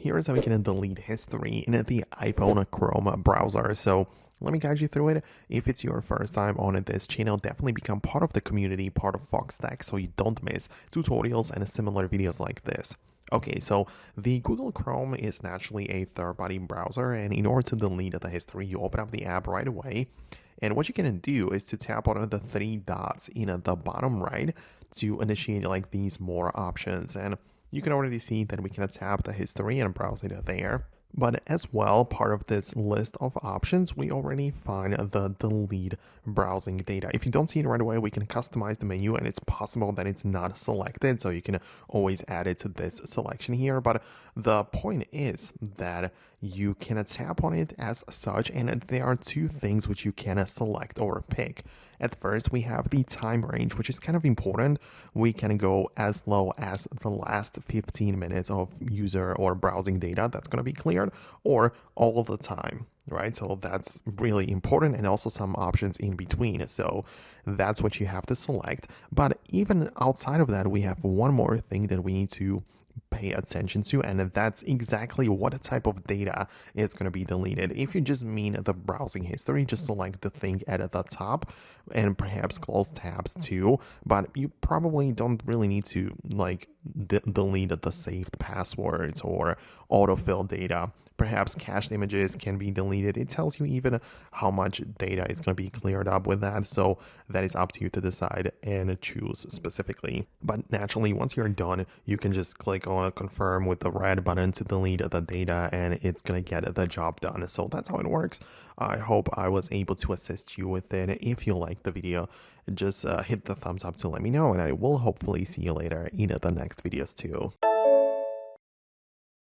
here's how we can delete history in the iPhone Chrome browser. So let me guide you through it. If it's your first time on this channel, definitely become part of the community, part of Foxtecc, so you don't miss tutorials and similar videos like this. Okay, so the Google Chrome is naturally a third-party browser, and in order to delete the history, you open up the app right away. And what you can do is to tap on the three dots in the bottom right to initiate like these more options. And you can already see that we can tap the history and browse it there. But as well, part of this list of options, we already find the delete browsing data. If you don't see it right away, we can customize the menu, and it's possible that it's not selected, so you can always add it to this selection here. But the point is that you can tap on it as such, and there are two things which you can select or pick. At first, we have the time range, which is kind of important. We can go as low as the last 15 minutes of user or browsing data that's going to be cleared, or all the time, right? So that's really important, and also some options in between. So that's what you have to select. But even outside of that, we have one more thing that we need to pay attention to, and that's exactly what type of data is going to be deleted. If you just mean the browsing history, just select the thing at the top and perhaps close tabs too, but you probably don't really need to like delete the saved passwords or autofill data. Perhaps cached images can be deleted. It tells you even how much data is going to be cleared up with that. So that is up to you to decide and choose specifically. But naturally, once you're done, you can just click on confirm with the red button to delete the data, and it's going to get the job done. So that's how it works. I hope I was able to assist you with it. If you liked the video, just hit the thumbs up to let me know, and I will hopefully see you later in the next videos too.